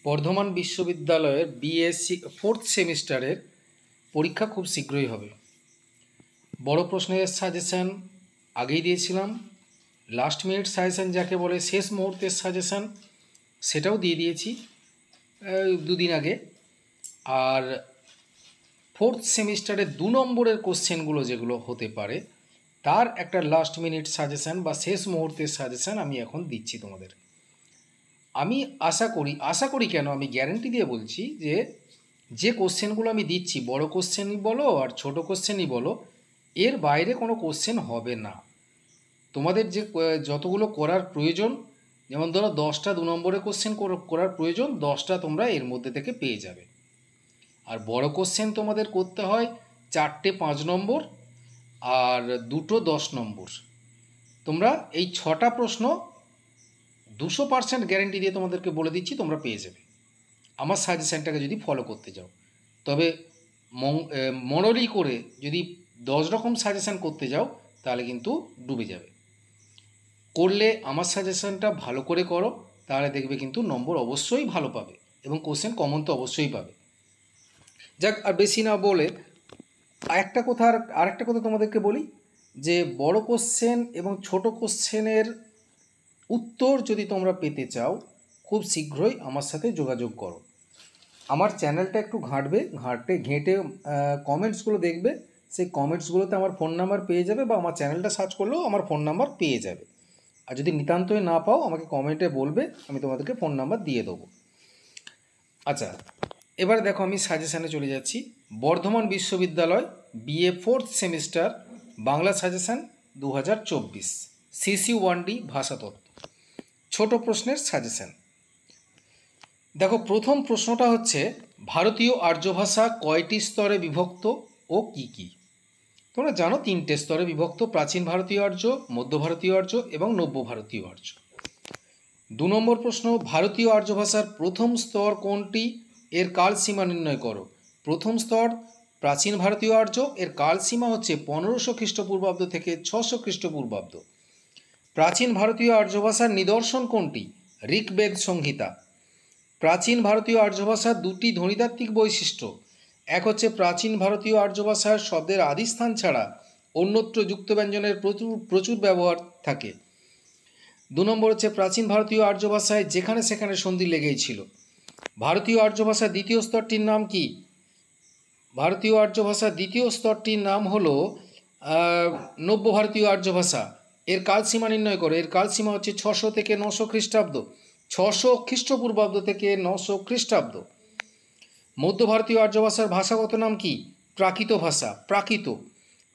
বর্ধমান বিশ্ববিদ্যালয়ের BSc 4th সেমিস্টারের পরীক্ষা খুব শীঘ্রই হবে। বড় প্রশ্নের সাজেশান আগেই দিয়েছিলাম, লাস্ট মিনিট সাজেশান যাকে বলে শেষ মুহূর্তের সাজেশান সেটাও দিয়ে দিয়েছি দুদিন আগে। আর 4th সেমিস্টারে 2 নম্বরের কোশ্চেনগুলো যেগুলো হতে পারে তার একটা লাস্ট মিনিট সাজেশান বা শেষ মুহূর্তের সাজেশান আমি এখন দিচ্ছি তোমাদের। আমি আশা করি কেন, আমি গ্যারেন্টি দিয়ে বলছি যে কোশ্চেনগুলো আমি দিচ্ছি, বড় কোশ্চেনই বলো আর ছোট কোশ্চেনই বলো, এর বাইরে কোনো কোশ্চেন হবে না। তোমাদের যে যতগুলো করার প্রয়োজন, যেমন ধরো 10টা 2 নম্বরের কোশ্চেন করার প্রয়োজন, 10টা তোমরা এর মধ্যে থেকে পেয়ে যাবে। আর বড় কোশ্চেন তোমাদের করতে হয় 4টে 5 নম্বর আর 2টো 10 নম্বর। তোমরা এই 6টা প্রশ্ন 200% গ্যারেন্টি দিয়ে তোমাদেরকে বলে দিচ্ছি তোমরা পেয়ে যাবে, আমার সাজেশানটাকে যদি ফলো করতে যাও। তবে মনোলি করে যদি 10 রকম সাজেশান করতে যাও তাহলে কিন্তু ডুবে যাবে। করলে আমার সাজেশানটা ভালো করে করো, তাহলে দেখবে কিন্তু নম্বর অবশ্যই ভালো পাবে এবং কোশ্চেন কমন তো অবশ্যই পাবে। যাক, আর বেশি না বলে আরেকটা কথা তোমাদেরকে বলি, যে বড় কোশ্চেন এবং ছোট কোশ্চেনের উত্তর যদি তোমরা পেতে চাও খুব শীঘ্রই আমার সাথে যোগাযোগ করো। আমার চ্যানেলটা একটু ঘেঁটে কমেন্টসগুলো দেখবে, সেই কমেন্টসগুলোতে আমার ফোন নাম্বার পেয়ে যাবে, বা আমার চ্যানেলটা সার্চ করলেও আমার ফোন নাম্বার পেয়ে যাবে। আর যদি নিতান্তই না পাও আমাকে কমেন্টে বলবে, আমি তোমাদেরকে ফোন নাম্বার দিয়ে দেবো। আচ্ছা, এবারে দেখো আমি সাজেশানে চলে যাচ্ছি। বর্ধমান বিশ্ববিদ্যালয় BA 4th semester Bangla suggestion 2024 CC 1D ভাষাতত্ত্ব, ছোট প্রশ্নের সাজেশান। দেখো, প্রথম প্রশ্নটা হচ্ছে ভারতীয় আর্য ভাষা কয়টি স্তরে বিভক্ত ও কি কি? তোমরা জানো 3টে স্তরে বিভক্ত: প্রাচীন ভারতীয় আর্য, মধ্য ভারতীয় আর্য এবং নব্য ভারতীয় আর্য। 2 নম্বর প্রশ্ন, ভারতীয় আর্য ভাষার প্রথম স্তর কোনটি? এর কালসীমা নির্ণয় করো। প্রথম স্তর প্রাচীন ভারতীয় আর্য, এর কালসীমা হচ্ছে 1500 খ্রিস্টপূর্বাব্দ থেকে 600 খ্রিস্টপূর্বাব্দ। প্রাচীন ভারতীয় আর্য ভাষার নিদর্শন কোনটি? ঋগ্বেদ সংহিতা। প্রাচীন ভারতীয় আর্য ভাষার 2টি ধ্বনিতাত্ত্বিক বৈশিষ্ট্য: এক হচ্ছে প্রাচীন ভারতীয় আর্য ভাষার শব্দের আদিস্থান ছাড়া অন্যত্র যুক্ত ব্যঞ্জনের প্রচুর ব্যবহার থাকে। 2 নম্বর হচ্ছে প্রাচীন ভারতীয় আর্য ভাষায় যেখানে সেখানে সন্ধি লেগেই ছিল। ভারতীয় আর্য ভাষার দ্বিতীয় স্তরটির নাম কি? ভারতীয় আর্য ভাষার দ্বিতীয় স্তরটির নাম হলো নব্য ভারতীয় আর্য ভাষা। এর কালসীমা নির্ণয় করো। এর কালসীমা হচ্ছে 600 থেকে 900 খ্রিস্টাব্দ, 600 খ্রিস্টপূর্বাব্দ থেকে 900 খ্রিস্টাব্দ। মধ্য ভারতীয় আর্য ভাষার ভাষাগত নাম কি? প্রাকৃত ভাষা, প্রাকৃত।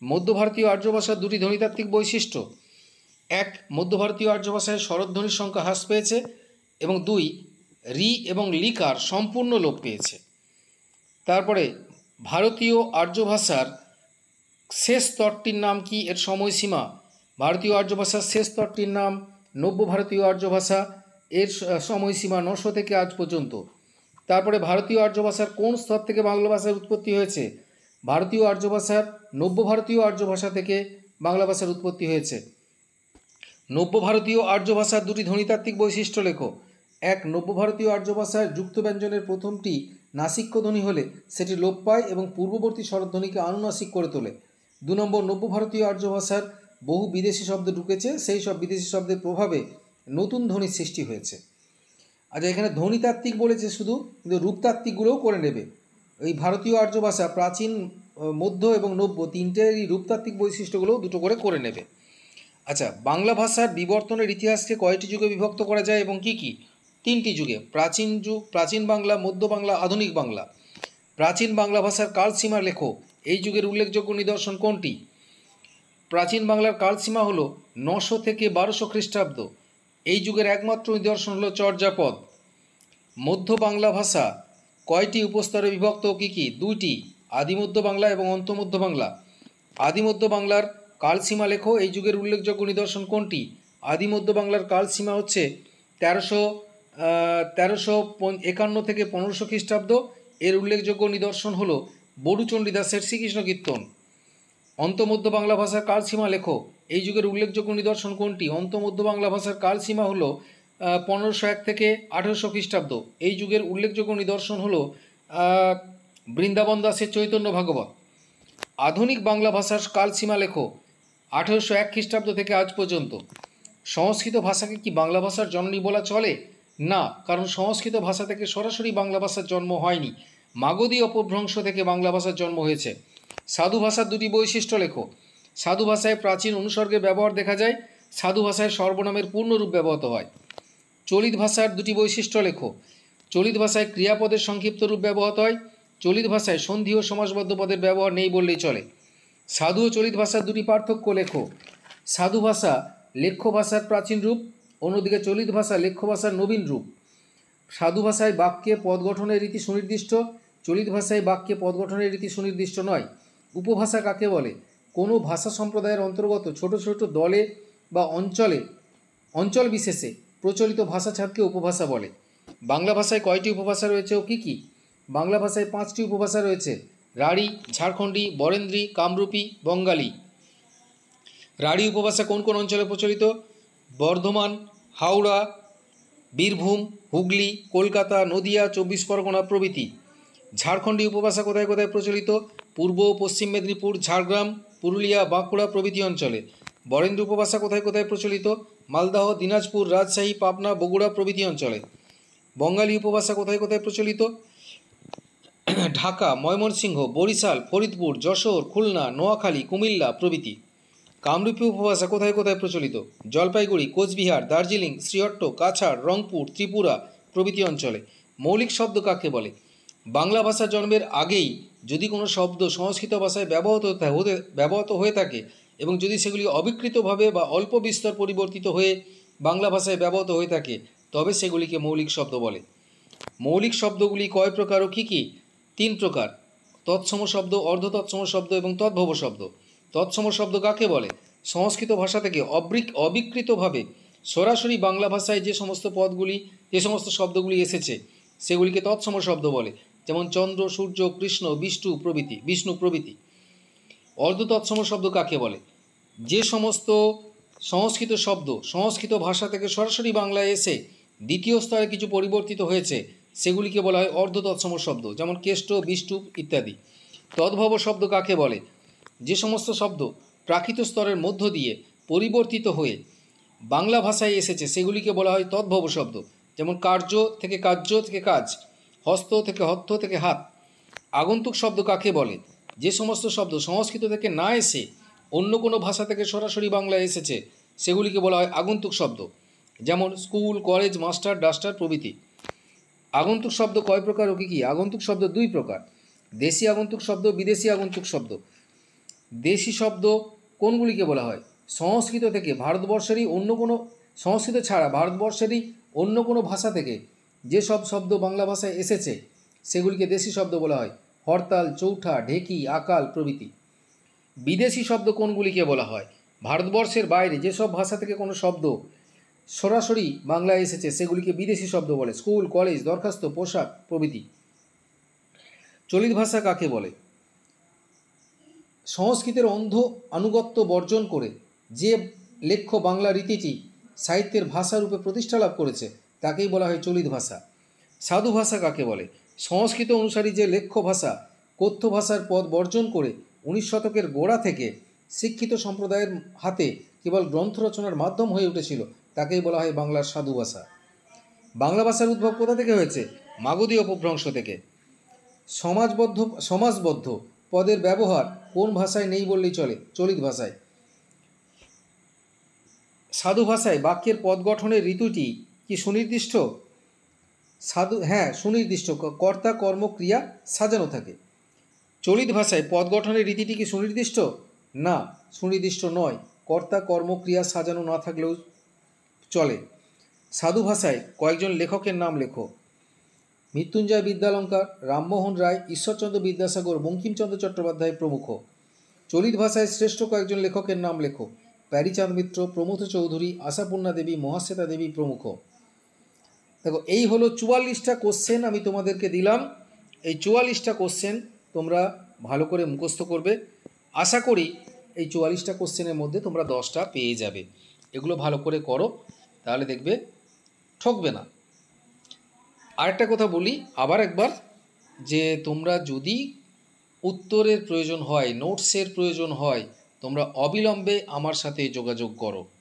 মধ্য ভারতীয় আর্য ভাষার 2টি ধ্বনিতাত্ত্বিক বৈশিষ্ট্য: 1, মধ্য ভারতীয় আর্য ভাষায় স্বরধ্বনির সংখ্যা হ্রাস পেয়েছে, এবং 2, রি এবং লিকার সম্পূর্ণ লোপ পেয়েছে। তারপরে ভারতীয় আর্য ভাষার শেষ স্তরটির নাম কি? এর সময়সীমা: ভারতীয় আর্য ভাষার শেষ স্তরটির নাম নব্য ভারতীয় আর্য ভাষা, এর সময়সীমা 900 থেকে আজ পর্যন্ত। তারপরে ভারতীয় আর্য ভাষার কোন স্তর থেকে বাংলা ভাষার উৎপত্তি হয়েছে? ভারতীয় আর্য ভাষার নব্য ভারতীয় আর্য ভাষা থেকে বাংলা ভাষার উৎপত্তি হয়েছে। নব্য ভারতীয় আর্য ভাষার 2টি ধ্বনিতাত্ত্বিক বৈশিষ্ট্য লেখো। 1, নব্য ভারতীয় আর্য ভাষায় যুক্ত ব্যঞ্জনের প্রথমটি নাসিক্য ধ্বনি হলে সেটি লোপ পায় এবং পূর্ববর্তী স্বরধ্বনিকে আনুনাসিক করে তোলে। 2 নম্বর, নব্য ভারতীয় আর্য ভাষার বহু বিদেশি শব্দ ঢুকেছে, সেই সব বিদেশি শব্দের প্রভাবে নতুন ধ্বনির সৃষ্টি হয়েছে। আচ্ছা, এখানে ধ্বনিতাত্ত্বিক বলেছে শুধু, কিন্তু রূপতাত্ত্বিকগুলোও করে নেবে। এই ভারতীয় আর্য ভাষা প্রাচীন, মধ্য এবং নব্য তিনটের এই রূপতাত্ত্বিক বৈশিষ্ট্যগুলোও দুটো করে নেবে। আচ্ছা, বাংলা ভাষার বিবর্তনের ইতিহাসকে কয়টি যুগে বিভক্ত করা যায় এবং কি কি? 3টি যুগে: প্রাচীন যুগ, প্রাচীন বাংলা, মধ্য বাংলা, আধুনিক বাংলা। প্রাচীন বাংলা ভাষার কালসীমা লেখো। এই যুগের উল্লেখযোগ্য নিদর্শন কোনটি? প্রাচীন বাংলার কালসীমা হলো 900 থেকে 1200 খ্রিস্টাব্দ। এই যুগের একমাত্র নিদর্শন হলো চর্যাপদ। মধ্য বাংলা ভাষা কয়টি উপস্তরে বিভক্ত ও কী কী? 2টি: আদিমধ্য বাংলা এবং অন্তমধ্য বাংলা। আদিমধ্য বাংলার কালসীমা লেখো। এই যুগের উল্লেখযোগ্য নিদর্শন কোনটি? আদিমধ্য বাংলার কালসীমা হচ্ছে 1351 থেকে 1500 খ্রিস্টাব্দ। এর উল্লেখযোগ্য নিদর্শন হলো বড়ুচণ্ডীদাসের শ্রীকৃষ্ণ কীর্তন। অন্তমধ্য বাংলা ভাষার কালসীমা লেখো। এই যুগের উল্লেখযোগ্য নিদর্শন কোনটি? অন্তমধ্য বাংলা ভাষার কালসীমা হলো 1501 থেকে 1800 খ্রিস্টাব্দ এই যুগের উল্লেখযোগ্য নিদর্শন হলো বৃন্দাবন দাসের চৈতন্য ভাগবত। আধুনিক বাংলা ভাষার কালসীমা লেখো 1801 খ্রিস্টাব্দ থেকে আজ পর্যন্ত। সংস্কৃত ভাষাকে কি বাংলা ভাষার জননী বলা চলে? না, কারণ সংস্কৃত ভাষা থেকে সরাসরি বাংলা ভাষার জন্ম হয়নি, মাগধী অপভ্রংশ থেকে বাংলা ভাষার জন্ম হয়েছে। সাধু ভাষার দুটি বৈশিষ্ট্য লেখো। সাধু ভাষায় প্রাচীন অনুসর্গের ব্যবহার দেখা যায়, সাধু ভাষায় সর্বনামের পূর্ণরূপ ব্যবহৃত হয়। চলিত ভাষার দুটি বৈশিষ্ট্য লেখো। চলিত ভাষায় ক্রিয়াপদের সংক্ষিপ্ত রূপ ব্যবহৃত হয়, চলিত ভাষায় সন্ধি ও সমাসবদ্ধ পদের ব্যবহার নেই বললেই চলে। সাধু ও চলিত ভাষার দুটি পার্থক্য লেখো। সাধু ভাষা লেখ্য ভাষার প্রাচীন রূপ, অন্যদিকে চলিত ভাষা লেখ্য ভাষার নবীন রূপ। সাধু ভাষায় বাক্যে পদ গঠনের রীতি সুনির্দিষ্ট, চলিত ভাষায় বাক্যে পদ গঠনের রীতি সুনির্দিষ্ট নয়। উপভাষা কাকে বলে? কোনো ভাষা সম্প্রদায়ের অন্তর্গত ছোট ছোট দলে বা অঞ্চল বিশেষে প্রচলিত ভাষা ছাড়কে উপভাষা বলে। বাংলা ভাষায় কয়টি উপভাষা রয়েছে ও কী কী? বাংলা ভাষায় 5টি উপভাষা রয়েছে: রাঢ়ী, ঝাড়খণ্ডী, বরেন্দ্রী, কামরূপী, বঙ্গালী। রাঢ়ী উপভাষা কোন কোন অঞ্চলে প্রচলিত? বর্ধমান, হাওড়া, বীরভূম, হুগলি, কলকাতা, নদিয়া, 24 পরগনা প্রভৃতি। ঝাড়খণ্ডী উপভাষা কোথায় কোথায় প্রচলিত? পূর্ব ও পশ্চিম মেদিনীপুর, ঝাড়গ্রাম, পুরুলিয়া, বাঁকুড়া প্রভৃতি অঞ্চলে। বরেন্দ্র উপভাষা কোথায় কোথায় প্রচলিত? মালদহ, দিনাজপুর, রাজশাহী, পাবনা, বগুড়া প্রভৃতি অঞ্চলে। বঙ্গালী উপভাষা কোথায় কোথায় প্রচলিত? ঢাকা, ময়মনসিংহ, বরিশাল, ফরিদপুর, যশোর, খুলনা, নোয়াখালী, কুমিল্লা প্রভৃতি। কামরূপী উপভাষা কোথায় কোথায় প্রচলিত? জলপাইগুড়ি, কোচবিহার, দার্জিলিং, শ্রীহট্ট, কাছাড়, রংপুর, ত্রিপুরা প্রভৃতি অঞ্চলে। মৌলিক শব্দ কাকে বলে? বাংলা ভাষা জন্মের আগেই যদি কোনো শব্দ সংস্কৃত ভাষায় ব্যবহৃত হয়ে থাকে এবং যদি সেগুলি অবিকৃতভাবে বা অল্প বিস্তর পরিবর্তিত হয়ে বাংলা ভাষায় ব্যবহৃত হয়ে থাকে তবে সেগুলিকে মৌলিক শব্দ বলে। মৌলিক শব্দগুলি কয় প্রকার ও কী কী? 3 প্রকার: তৎসম শব্দ, অর্ধতৎসম শব্দ এবং তদ্ভব শব্দ। তৎসম শব্দ কাকে বলে? সংস্কৃত ভাষা থেকে অবিকৃতভাবে সরাসরি বাংলা ভাষায় যে সমস্ত শব্দগুলি এসেছে সেগুলিকে তৎসম শব্দ বলে, যেমন চন্দ্র, সূর্য, কৃষ্ণ, বিষ্ণু প্রভৃতি। অর্ধতৎসম শব্দ কাকে বলে? যে সমস্ত সংস্কৃত শব্দ সংস্কৃত ভাষা থেকে সরাসরি বাংলায় এসে দ্বিতীয় স্তরে কিছু পরিবর্তিত হয়েছে সেগুলিকে বলা হয় অর্ধতৎসম শব্দ, যেমন কেষ্ট, বিষ্টু ইত্যাদি। তদ্ভব শব্দ কাকে বলে? যে সমস্ত শব্দ প্রাকৃত স্তরের মধ্য দিয়ে পরিবর্তিত হয়ে বাংলা ভাষায় এসেছে সেগুলিকে বলা হয় তদ্ভব শব্দ, যেমন কার্য থেকে কাজ, হস্ত থেকে হত্থ থেকে হাত। আগন্তুক শব্দ কাকে বলে? যে সমস্ত শব্দ সংস্কৃত থেকে না এসে অন্য কোনো ভাষা থেকে সরাসরি বাংলায় এসেছে সেগুলিকে বলা হয় আগন্তুক শব্দ, যেমন স্কুল, কলেজ, মাস্টার, ডাস্টার প্রভৃতি। আগন্তুক শব্দ কয় প্রকার ও কী কী? আগন্তুক শব্দ 2 প্রকার: দেশি আগন্তুক শব্দ, বিদেশি আগন্তুক শব্দ। দেশি শব্দ কোনগুলিকে বলা হয়? সংস্কৃত ছাড়া ভারতবর্ষেরই অন্য কোনো ভাষা থেকে যেসব শব্দ বাংলা ভাষায় এসেছে সেগুলিকে দেশি শব্দ বলা হয়: হরতাল, চৌঠা, ঢেকি, আকাল প্রভৃতি। বিদেশি শব্দ কোনগুলিকে বলা হয়? ভারতবর্ষের বাইরে যেসব ভাষা থেকে কোনো শব্দ সরাসরি বাংলায় এসেছে সেগুলিকে বিদেশি শব্দ বলে: স্কুল, কলেজ, দরখাস্ত, পোশাক প্রভৃতি। চলিত ভাষা কাকে বলে? সংস্কৃতের অন্ধ আনুগত্য বর্জন করে যে লেখ্য বাংলা রীতিটি সাহিত্যের ভাষারূপে প্রতিষ্ঠা লাভ করেছে তাকেই বলা হয় চলিত ভাষা। সাধু ভাষা কাকে বলে? সংস্কৃত অনুসারী যে লেখ্য ভাষা কথ্য ভাষার পদ বর্জন করে 19 শতকের গোড়া থেকে শিক্ষিত সম্প্রদায়ের হাতে কেবল গ্রন্থ রচনার মাধ্যম হয়ে উঠেছিল তাকেই বলা হয় বাংলার সাধু ভাষা। বাংলা ভাষার উদ্ভব কোথা থেকে হয়েছে? মাগধী অপভ্রংশ থেকে। সমাসবদ্ধ পদের ব্যবহার কোন ভাষায় নেই বললেই চলে? চলিত ভাষায়। সাধু ভাষায় বাক্যের পদ গঠনের ঋতুটি কি সুনির্দিষ্ট? সুনির্দিষ্ট। কর্তা, কর্ম, ক্রিয়া সাজানো থাকে। চলিত ভাষায় পদ গঠনের রীতিটি কি সুনির্দিষ্ট? না, সুনির্দিষ্ট নয়। কর্তা, কর্ম, ক্রিয়া সাজানো না থাকলেও চলে। সাধু ভাষায় কয়েকজন লেখকের নাম লেখো। মৃত্যুঞ্জয় বিদ্যালঙ্কার, রামমোহন রায়, ঈশ্বরচন্দ্র বিদ্যাসাগর, বঙ্কিমচন্দ্র চট্টোপাধ্যায় প্রমুখ। চলিত ভাষায় শ্রেষ্ঠ কয়েকজন লেখকের নাম লেখো। প্যারীচাঁদ মিত্র, প্রমথ চৌধুরী, আশাপূর্ণা দেবী, মহাশ্বেতা দেবী প্রমুখ। দেখো, এই হলো 44টা কোশ্চেন আমি তোমাদেরকে দিলাম। এই 44টা কোশ্চেন তোমরা ভালো করে মুখস্থ করবে। আশা করি এই 44টা কোশ্চেনের মধ্যে তোমরা 10টা পেয়ে যাবে। এগুলো ভালো করে করো, তাহলে দেখবে ঠকবে না। আরেকটা কথা বলি আবার একবার, যে তোমরা যদি উত্তরের প্রয়োজন হয়, নোটসের প্রয়োজন হয়, তোমরা অবিলম্বে আমার সাথে যোগাযোগ করো।